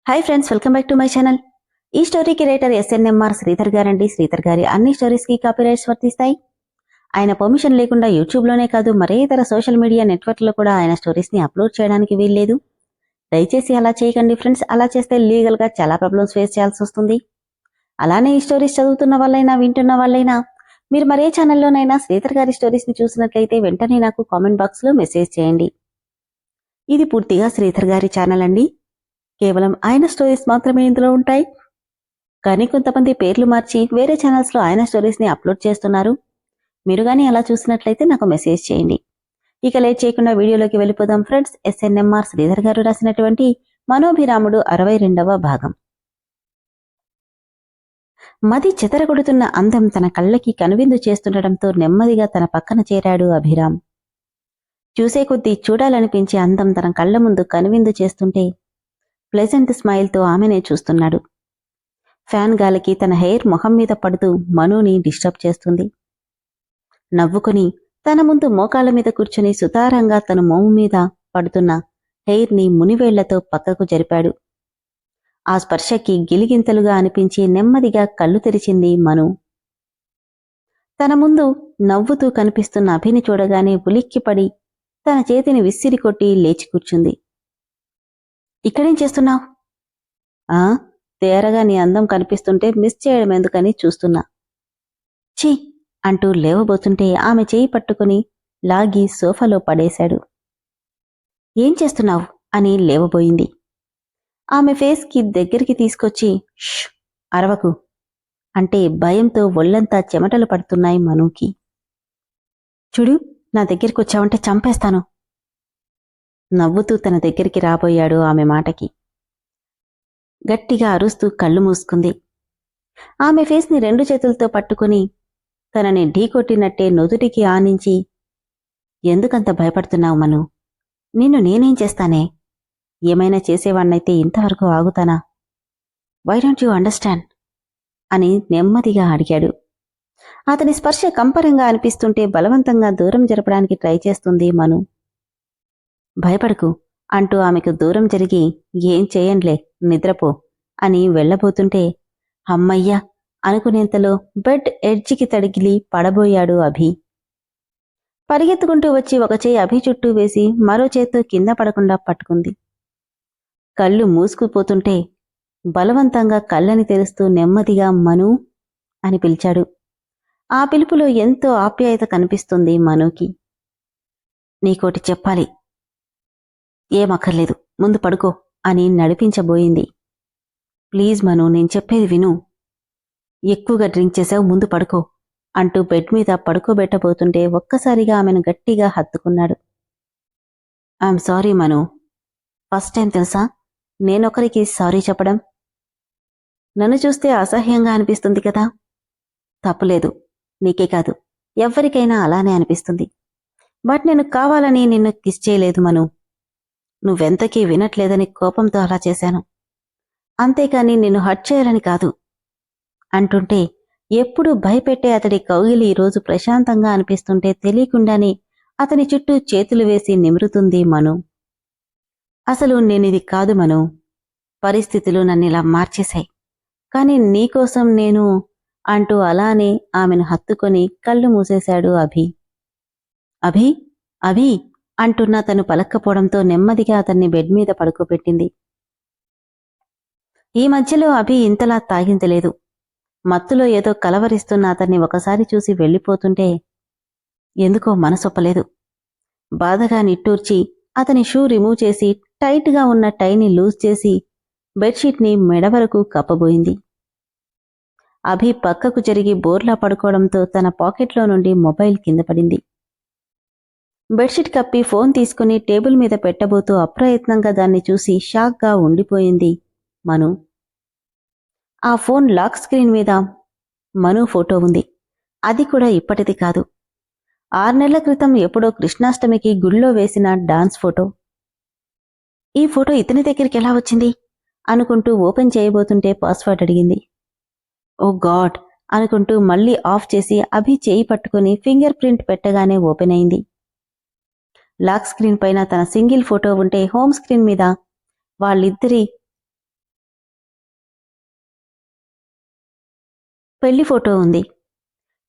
Hi friends, welcome back to my channel. ఈ స్టోరీకి writer SNMR Sridhar గారండి. శ్రీధర్ గారి అన్ని స్టోరీస్కి కాపీరైట్స్ వర్తిస్తాయి. ఆయన పర్మిషన్ లేకుండా యూట్యూబ్లోనే కాదు మరే ఇతర సోషల్ మీడియా నెట్వర్క్లో కూడా ఆయన స్టోరీస్ని అప్లోడ్ చేయడానికి వీల్లేదు. దయచేసి అలా చేయకండి ఫ్రెండ్స్. అలా చేస్తే లీగల్గా చాలా ప్రాబ్లమ్స్ ఫేస్ చేయాల్సి వస్తుంది. అలానే ఈ స్టోరీస్ చదువుతున్న వాళ్ళైనా వింటున్న వాళ్ళైనా మీరు మరే ఛానల్లోనైనా శ్రీధర్ గారి స్టోరీస్ని చూసినట్లయితే వెంటనే నాకు కామెంట్ బాక్స్లో మెసేజ్ చేయండి. ఇది పూర్తిగా శ్రీధర్ గారి ఛానల్ అండి. కేవలం ఆయన స్టోరీస్ మాత్రమే ఇందులో ఉంటాయి. కానీ కొంతమంది పేర్లు మార్చి వేరే ఛానల్స్లో ఆయన స్టోరీస్ని అప్లోడ్ చేస్తున్నారు. మీరు కానీ అలా చూసినట్లయితే నాకు మెసేజ్ చేయండి. ఇక లేట్ చేయకుండా వీడియోలోకి వెళ్ళిపోదాం ఫ్రెండ్స్. ఎస్ఎన్ఎంఆర్ శ్రీధర్ గారు రాసినటువంటి మనోభిరాముడు 62వ భాగం. మది చెదరగొడుతున్న అందం తన కళ్ళకి కనువిందు చేస్తుండటంతో నెమ్మదిగా తన పక్కన చేరాడు అభిరామ్. చూసే కొద్దీ చూడాలనిపించే అందం తన కళ్ళ ముందు కనువిందు చేస్తుంటే ప్లెజెంట్ స్మైల్తో ఆమెనే చూస్తున్నాడు. ఫ్యాన్ గాలికి తన హెయిర్ మొహం మీద పడుతూ మనుని డిస్టర్బ్ చేస్తుంది. నవ్వుకుని తన ముందు మోకాళ్ల మీద కూర్చుని సుతారంగా తన మోము మీద పడుతున్న హెయిర్ని మునివేళ్లతో పక్కకు జరిపాడు. ఆ స్పర్శకి గిలిగింతలుగా అనిపించి నెమ్మదిగా కళ్ళు తెరిచింది మను. తన ముందు నవ్వుతూ కనిపిస్తున్న అభిని చూడగానే ఉలిక్కిపడి తన చేతిని విసిరి కొట్టి లేచి కూర్చుంది. ఇక్కడేం చేస్తున్నావు? తేరగా నీ అందం కనిపిస్తుంటే మిస్ చేయడం ఎందుకని చూస్తున్నా. ఛీ అంటూ లేవబోతుంటే ఆమె చేయి పట్టుకుని లాగి సోఫాలో పడేశాడు. ఏం చేస్తున్నావు అని లేవబోయింది. ఆమె ఫేస్కి దగ్గరికి తీసుకొచ్చి ష్ అరవకు అంటే భయంతో ఒళ్లంతా చెమటలు పడుతున్నాయి మనుకి. చూడు, నా దగ్గరికి వచ్చావంటే చంపేస్తాను. నవ్వుతూ తన దగ్గరికి రాబోయాడు. ఆమె మాటకి గట్టిగా అరుస్తూ కళ్ళు మూసుకుంది. ఆమె ఫేస్ని 2 చేతులతో పట్టుకుని తనని ఢీకొట్టినట్టే నుదుటికి ఆనించి, ఎందుకంత భయపడుతున్నావు మను? నిన్ను నేనేం చేస్తానే? ఏమైనా చేసేవాణ్ణైతే ఇంతవరకు ఆగుతానా? వై డోంట్ యూ అండర్స్టాండ్ అని నెమ్మదిగా అడిగాడు. అతని స్పర్శ కంపరంగా అనిపిస్తుంటే బలవంతంగా దూరం జరపడానికి ట్రై చేస్తుంది మను. భయపడకు అంటూ ఆమెకు దూరం జరిగి ఏం చేయండ్లే, నిద్రపో అని వెళ్లబోతుంటే అమ్మయ్యా అనుకునేంతలో బెడ్ ఎడ్జికి తడిగిలి పడబోయాడు అభి. పరిగెత్తుకుంటూ వచ్చి ఒక చేయి అభి చుట్టూ వేసి మరో చేత్తో కింద పడకుండా పట్టుకుంది. కళ్ళు మూసుకుపోతుంటే బలవంతంగా కళ్ళని తెరుస్తూ నెమ్మదిగా మను అని పిలిచాడు. ఆ పిలుపులో ఎంతో ఆప్యాయత కనిపిస్తుంది మనుకి. నీకోటి చెప్పాలి. ఏమక్కర్లేదు, ముందు పడుకో అని నడిపించబోయింది. ప్లీజ్ మను, నేను చెప్పేది విను. ఎక్కువగా డ్రింక్ చేసావు, ముందు పడుకో అంటూ బెడ్ మీద పడుకోబెట్టబోతుంటే ఒక్కసారిగా ఆమెను గట్టిగా హత్తుకున్నాడు. I'm sorry Manu. First time తెలుసా నేనొకరికి సారీ చెప్పడం. నన్ను చూస్తే అసహ్యంగా అనిపిస్తుంది కదా? తప్పులేదు, నీకే కాదు ఎవ్వరికైనా అలానే అనిపిస్తుంది. బట్ నేను కావాలని నిన్ను కిస్ చేయలేదు మను. నువ్వెంతకీ వినట్లేదని కోపంతో అలా చేశాను. అంతేకాని నిన్ను హర్ట్ చేయాలని కాదు అంటుంటే ఎప్పుడూ భయపెట్టే అతడి కౌగిలి ఈరోజు ప్రశాంతంగా అనిపిస్తుంటే తెలియకుండానే అతని చుట్టూ చేతులు వేసి నిమురుతుంది మను. అసలు నేనిది కాదు మను. పరిస్థితులు నన్నిలా మార్చేశాయి. కాని నీకోసం నేను అంటూ అలానే ఆమెను హత్తుకొని కళ్ళు మూసేశాడు అభి. అభి అభి అంటున్నా తను పలక్కపోవడంతో నెమ్మదిగా అతన్ని బెడ్ మీద పడుకోబెట్టింది. ఈ మధ్యలో అభి ఇంతలా తాగించలేదు. మత్తులో ఏదో కలవరిస్తున్న అతన్ని ఒకసారి చూసి వెళ్ళిపోతుంటే ఎందుకో మనసొప్పలేదు. బాధగా నిట్టూర్చి అతని షూ రిమూవ్ చేసి టైట్గా ఉన్న టైని లూజ్ చేసి బెడ్షీట్ని మెడ వరకు కప్పబోయింది. అభి పక్కకు జరిగి బోర్లా పడుకోవడంతో తన పాకెట్లో నుండి మొబైల్ కింద పడింది. బెడ్షీట్ కప్పి ఫోన్ తీసుకుని టేబుల్ మీద పెట్టబోతూ అప్రయత్నంగా దాన్ని చూసి షాక్గా ఉండిపోయింది మను. ఆ ఫోన్ లాక్ స్క్రీన్ మీద మను ఫోటో ఉంది. అది కూడా ఇప్పటిది కాదు. 6 నెలల క్రితం ఎప్పుడో కృష్ణాష్టమికి గుళ్ళో వేసిన డాన్స్ ఫోటో. ఈ ఫోటో ఇతని దగ్గరికి ఎలా వచ్చింది అనుకుంటూ ఓపెన్ చేయబోతుంటే పాస్వర్డ్ అడిగింది. ఓ గాడ్ అనుకుంటూ మళ్లీ ఆఫ్ చేసి అభి చేయి పట్టుకుని ఫింగర్ ప్రింట్ పెట్టగానే ఓపెన్ అయింది. లాక్ స్క్రీన్ పైన తన సింగిల్ ఫోటో ఉంటే హోమ్ స్క్రీన్ మీద వాళ్ళిద్దరి పెళ్లి ఫోటో ఉంది.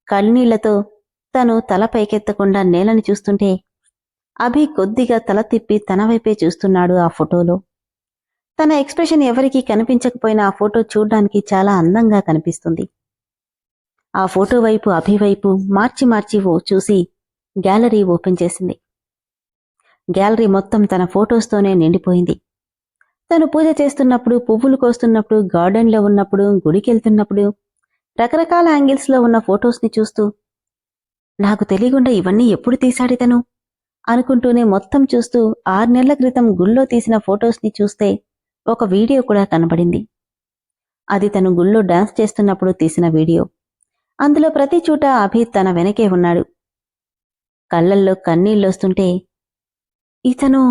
కన్నీళ్లతో తను తల పైకెత్తకుండా నేలని చూస్తుంటే అభి కొద్దిగా తల తిప్పి తన వైపే చూస్తున్నాడు. ఆ ఫోటోలో తన ఎక్స్ప్రెషన్ ఎవరికీ కనిపించకపోయినా ఆ ఫోటో చూడ్డానికి చాలా అందంగా కనిపిస్తుంది. ఆ ఫోటో వైపు అభి వైపు మార్చి మార్చి చూసి గ్యాలరీ ఓపెన్ చేసింది. గ్యాలరీ మొత్తం తన ఫోటోస్తోనే నిండిపోయింది. తను పూజ చేస్తున్నప్పుడు, పువ్వులు కోస్తున్నప్పుడు, గార్డెన్లో ఉన్నప్పుడు, గుడికెళ్తున్నప్పుడు రకరకాల యాంగిల్స్లో ఉన్న ఫొటోస్ని చూస్తూ నాకు తెలియకుండా ఇవన్నీ ఎప్పుడు తీశాడితను అనుకుంటూనే మొత్తం చూస్తూ 6 నెలల క్రితం గుళ్ళో తీసిన ఫొటోస్ని చూస్తే ఒక వీడియో కూడా కనబడింది. అది తను గుళ్ళో డాన్స్ చేస్తున్నప్పుడు తీసిన వీడియో. అందులో ప్రతి చోట అభి తన వెనకే ఉన్నాడు. కళ్ళల్లో కన్నీళ్ళొస్తుంటే ఇతను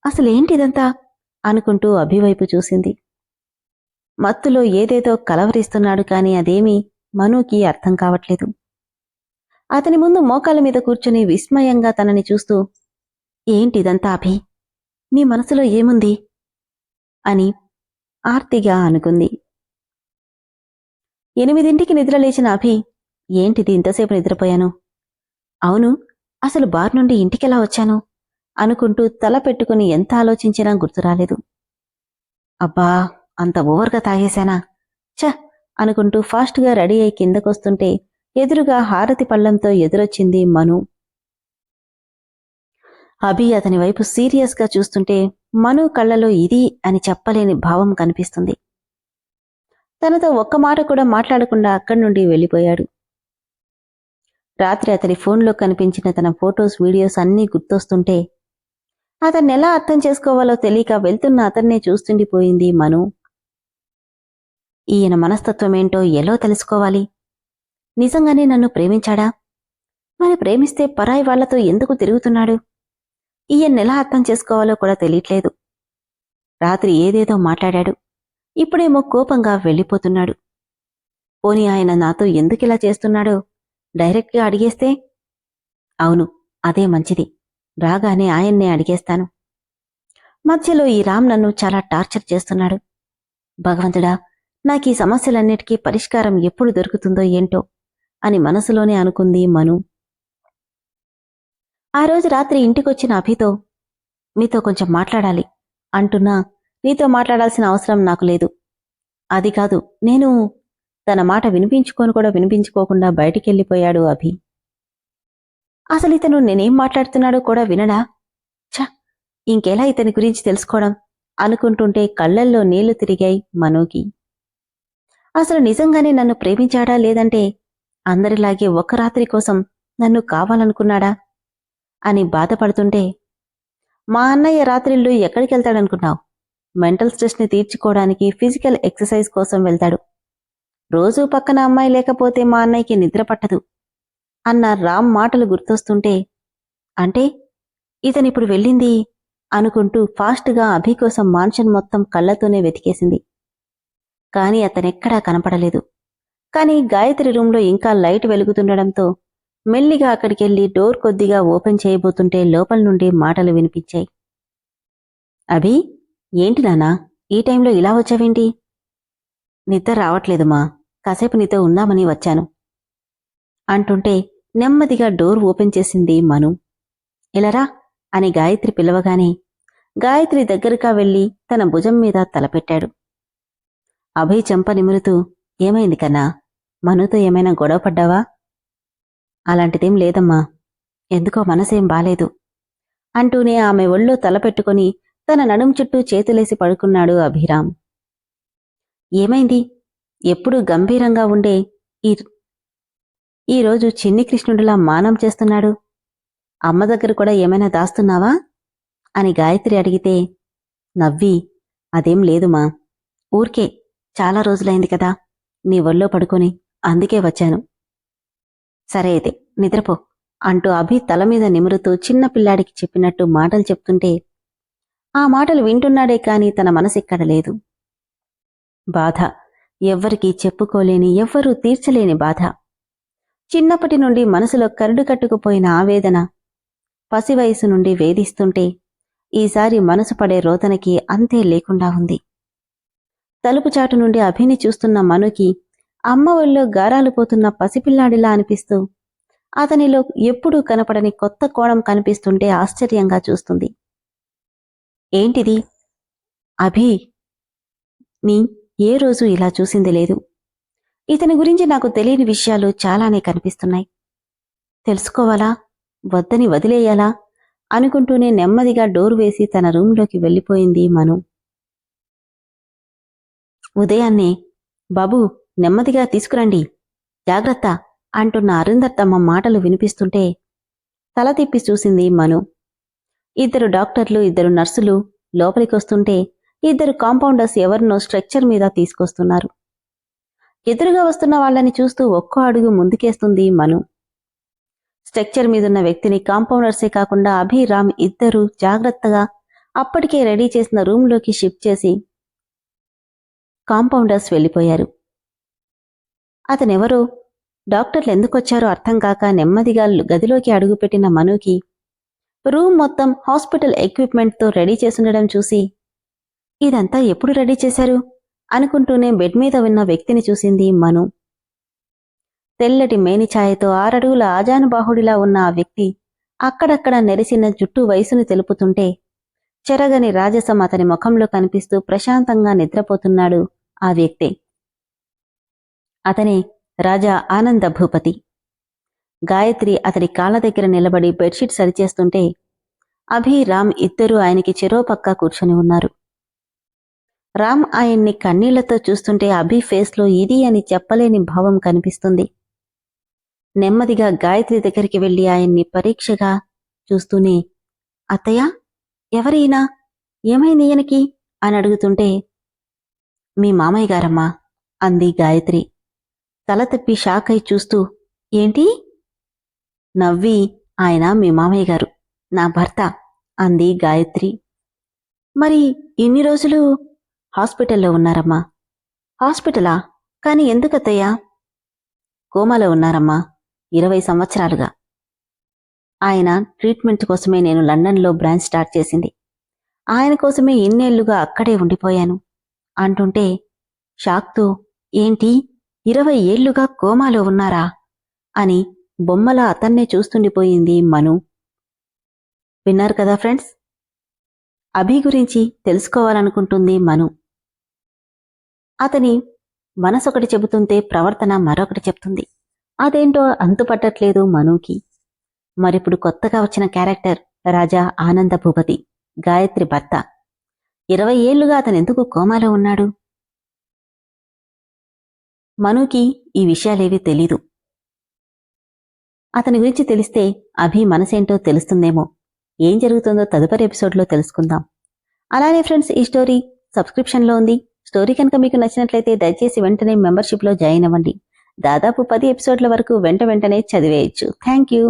అసలేంటిదంతా అనుకుంటూ అభివైపు చూసింది. మత్తులో ఏదేదో కలవరిస్తున్నాడు, కాని అదేమీ మనుకి అర్థం కావట్లేదు. అతని ముందు మోకాళ్ళ మీద కూర్చుని విస్మయంగా తనని చూస్తూ ఏంటిదంతా అభి, నీ మనసులో ఏముంది అని ఆర్తిగా అనుకుంది. 8ంటికి నిద్రలేచిన అభి, ఏంటిది ఇంతసేపు నిద్రపోయాను, అవును అసలు బార్ నుండి ఇంటికెలా వచ్చాను అనుకుంటూ తల పెట్టుకుని ఎంత ఆలోచించినా గుర్తురాలేదు. అబ్బా, అంత ఓవర్గా తాగేశానా, ఛ అనుకుంటూ ఫాస్ట్గా రెడీ అయి కిందకొస్తుంటే ఎదురుగా హారతి పళ్లంతో ఎదురొచ్చింది మను. అభి అతని వైపు సీరియస్గా చూస్తుంటే మను కళ్లలో ఇది అని చెప్పలేని భావం కనిపిస్తుంది. తనతో ఒక్క మాట కూడా మాట్లాడకుండా అక్కడి నుండి వెళ్ళిపోయాడు. రాత్రి అతని ఫోన్లో కనిపించిన తన ఫొటోస్, వీడియోస్ అన్నీ గుర్తొస్తుంటే అతన్నెలా అర్థం చేసుకోవాలో తెలియక వెళ్తున్న అతన్నే చూస్తుండిపోయింది మను. ఈయన మనస్తత్వమేంటో ఎలా తెలుసుకోవాలి? నిజంగానే నన్ను ప్రేమించాడా? మరి ప్రేమిస్తే పరాయి వాళ్లతో ఎందుకు తిరుగుతున్నాడు? ఈయన్నెలా అర్థం చేసుకోవాలో కూడా తెలియట్లేదు. రాత్రి ఏదేదో మాట్లాడాడు, ఇప్పుడేమో కోపంగా వెళ్ళిపోతున్నాడు. పోనీ ఆయన నాతో ఎందుకిలా చేస్తున్నాడో డైరెక్ట్గా అడిగేస్తే? అవును, అదే మంచిది. రాగానే ఆయన్నే అడిగేస్తాను. మధ్యలో ఈ రామ్ నన్ను చాలా టార్చర్ చేస్తున్నాడు. భగవంతుడా, నాకీ సమస్యలన్నిటికీ పరిష్కారం ఎప్పుడు దొరుకుతుందో ఏంటో అని మనసులోనే అనుకుంది మను. ఆ రోజు రాత్రి ఇంటికొచ్చిన అభితో, మీతో కొంచెం మాట్లాడాలి అంటున్నా, నీతో మాట్లాడాల్సిన అవసరం నాకు లేదు. అది కాదు, నేను తన మాట వినిపించుకొని కూడా వినిపించుకోకుండా బయటికెళ్ళిపోయాడు అభి. అసలు ఇతను నేనేం మాట్లాడుతున్నాడో కూడా వినడా? ఛ, ఇంకెలా ఇతని గురించి తెలుసుకోవడం అనుకుంటుంటే కళ్లల్లో నీళ్లు తిరిగాయి మనోకి. అసలు నిజంగానే నన్ను ప్రేమించాడా, లేదంటే అందరిలాగే ఒక్క రాత్రి కోసం నన్ను కావాలనుకున్నాడా అని బాధపడుతుంటే, మా అన్నయ్య రాత్రిళ్ళు ఎక్కడికెళ్తాడనుకున్నావు? మెంటల్ స్ట్రెస్ని తీర్చుకోవడానికి ఫిజికల్ ఎక్సర్సైజ్ కోసం వెళ్తాడు. రోజూ పక్కన అమ్మాయి లేకపోతే మా అన్నయ్యకి నిద్ర పట్టదు అన్న రామ్ మాటలు గుర్తొస్తుంటే, అంటే ఇతనిప్పుడు వెళ్ళింది అనుకుంటూ ఫాస్ట్గా అభి కోసం మాన్షన్ మొత్తం కళ్లతోనే వెతికేసింది. కాని అతనెక్కడా కనపడలేదు. కాని గాయత్రి రూంలో ఇంకా లైట్ వెలుగుతుండడంతో మెల్లిగా అక్కడికెళ్లి డోర్ కొద్దిగా ఓపెన్ చేయబోతుంటే లోపల నుండి మాటలు వినిపించాయి. అభి, ఏంటి నాన్నా ఈ టైంలో ఇలా వచ్చావేంటి? నిద్ర రావట్లేదుమా, కాసేపు నీతో ఉందామని వచ్చాను అంటుంటే నెమ్మదిగా డోర్ ఓపెన్ చేసింది మను. ఇలారా అని గాయత్రి పిలవగానే గాయత్రి దగ్గరగా వెళ్లి తన భుజం మీద తలపెట్టాడు. అభయ్ చెంప నిమురుతూ, ఏమైంది కన్నా, మనుతో ఏమైనా గొడవ పడ్డావా? అలాంటిదేం లేదమ్మా, ఎందుకో మనసేం బాలేదు అంటూనే ఆమె ఒళ్ళో తలపెట్టుకుని తన నడుం చుట్టూ చేతులేసి పడుకున్నాడు అభిరామ్. ఏమైంది? ఎప్పుడూ గంభీరంగా ఉండే ఈరోజు చిన్ని కృష్ణుడిలా మానం చేస్తున్నాడు. అమ్మ దగ్గర కూడా ఏమైనా దాస్తున్నావా అని గాయత్రి అడిగితే నవ్వి, అదేం లేదుమా, ఊరికే చాలా రోజులైంది కదా నీ ఒళ్ళో పడుకొని, అందుకే వచ్చాను. సరే అయితే నిద్రపో అంటూ అభి తల మీద నిమురుతూ చిన్న పిల్లాడికి చెప్పినట్టు మాటలు చెప్తుంటే ఆ మాటలు వింటున్నాడే కాని తన మనసిక్కడ లేదు. బాధ, ఎవ్వరికీ చెప్పుకోలేని, ఎవ్వరూ తీర్చలేని బాధ. చిన్నప్పటి నుండి మనసులో కరుడు కట్టుకుపోయిన ఆవేదన పసివయసు నుండి వేధిస్తుంటే ఈసారి మనసు పడే రోదనకి అంతే లేకుండా ఉంది. తలుపు చాటు నుండి అభిని చూస్తున్న మనుకి అమ్మ ఒళ్ళో గారాలు పోతున్న పసిపిల్లాడిలా అనిపిస్తూ అతనిలో ఎప్పుడూ కనపడని కొత్త కోణం కనిపిస్తుంటే ఆశ్చర్యంగా చూస్తుంది. ఏంటిది? అభి నీ ఏ రోజు ఇలా చూసింది లేదు. ఇతని గురించి నాకు తెలియని విషయాలు చాలానే కనిపిస్తున్నాయి. తెలుసుకోవాలా, వద్దని వదిలేయాలా అనుకుంటూనే నెమ్మదిగా డోర్ వేసి తన రూంలోకి వెళ్ళిపోయింది మను. ఉదయాన్నే బాబూ నెమ్మదిగా తీసుకురండి, జాగ్రత్త అంటున్న అరుంధత్తమ్మ మాటలు వినిపిస్తుంటే తల తిప్పి చూసింది మను. 2 డాక్టర్లు 2 నర్సులు లోపలికొస్తుంటే 2 కాంపౌండర్స్ ఎవరినో స్ట్రెక్చర్ మీద తీసుకొస్తున్నారు. ఎదురుగా వస్తున్న వాళ్ళని చూస్తూ ఒక్కో అడుగు ముందుకేస్తుంది మను. స్ట్రెక్చర్ మీదున్న వ్యక్తిని కాంపౌండర్సే కాకుండా అభిరామ్ ఇద్దరూ జాగ్రత్తగా అప్పటికే రెడీ చేసిన రూంలోకి షిఫ్ట్ చేసి కాంపౌండర్స్ వెళ్ళిపోయారు. అతనెవరో, డాక్టర్లు ఎందుకొచ్చారో అర్థం కాక నెమ్మదిగా గదిలోకి అడుగుపెట్టిన మనుకి రూమ్ మొత్తం హాస్పిటల్ ఎక్విప్మెంట్తో రెడీ చేసుండడం చూసి ఇదంతా ఎప్పుడు రెడీ చేశారు అనుకుంటూనే బెడ్ మీద ఉన్న వ్యక్తిని చూసింది మను. తెల్లటి మేనిఛాయతో 6 అడుగుల ఆజానుబాహుడిలా ఉన్న ఆ వ్యక్తి అక్కడక్కడ నెరిసిన జుట్టు వయసును తెలుపుతుంటే చెరగని రాజసం అతని ముఖంలో కనిపిస్తూ ప్రశాంతంగా నిద్రపోతున్నాడు ఆ వ్యక్తే. అతనే రాజా ఆనంద భూపతి. గాయత్రి అతడి కాళ్ళ దగ్గర నిలబడి బెడ్షీట్ సరిచేస్తుంటే అభి రామ్ ఇద్దరూ ఆయనకి చెరోపక్క కూర్చొని ఉన్నారు. రామ్ ఆయన్ని కన్నీళ్లతో చూస్తుంటే అభి ఫేస్లో ఇది అని చెప్పలేని భావం కనిపిస్తుంది. నెమ్మదిగా గాయత్రి దగ్గరికి వెళ్లి ఆయన్ని పరీక్షగా చూస్తూనే అత్తయ్య, ఎవరైనా, ఏమైంది ఈయనకి అని అడుగుతుంటే మీ మామయ్య గారమ్మా అంది గాయత్రి. తల తప్పి షాక్ అయి చూస్తూ ఏంటి? నవ్వి ఆయన మీ మామయ్య గారు, నా భర్త అంది గాయత్రి. మరి ఇన్ని రోజులు హాస్పిటల్లో ఉన్నారమ్మా. హాస్పిటలా? కాని ఎందుకత్తయ్యా? కోమాలో ఉన్నారమ్మా, 20 సంవత్సరాలుగా. ఆయన ట్రీట్మెంట్ కోసమే నేను లండన్లో బ్రాంచ్ స్టార్ట్ చేసింది. ఆయన కోసమే ఇన్నేళ్లుగా అక్కడే ఉండిపోయాను అంటుంటే షాక్తో ఏంటి 20 ఏళ్లుగా కోమాలో ఉన్నారా అని బొమ్మలా అతన్నే చూస్తుండిపోయింది మను. విన్నారు కదా ఫ్రెండ్స్, అభి గురించి తెలుసుకోవాలనుకుంటుంది మను. అతని మనసొకటి చెబుతుంటే ప్రవర్తన మరొకటి చెప్తుంది. అదేంటో అంతుపట్టట్లేదు మనుకి. మరిప్పుడు కొత్తగా వచ్చిన క్యారెక్టర్ రాజా ఆనంద భూపతి, గాయత్రి భర్త. 20 ఏళ్లుగా అతనెందుకు కోమాలో ఉన్నాడు? మనుకి ఈ విషయాలేవీ తెలీదు. అతని గురించి తెలిస్తే అభి మనసేంటో తెలుస్తుందేమో. ఏం జరుగుతుందో తదుపరి ఎపిసోడ్లో తెలుసుకుందాం. అలానే ఫ్రెండ్స్, ఈ స్టోరీ సబ్స్క్రిప్షన్లో ఉంది. స్టోరీ కనుక మీకు నచ్చినట్లయితే దయచేసి వెంటనే మెంబర్షిప్లో జాయిన్ అవ్వండి. దాదాపు 10 ఎపిసోడ్ల వరకు వెంటనే చదివేయచ్చు. Thank you.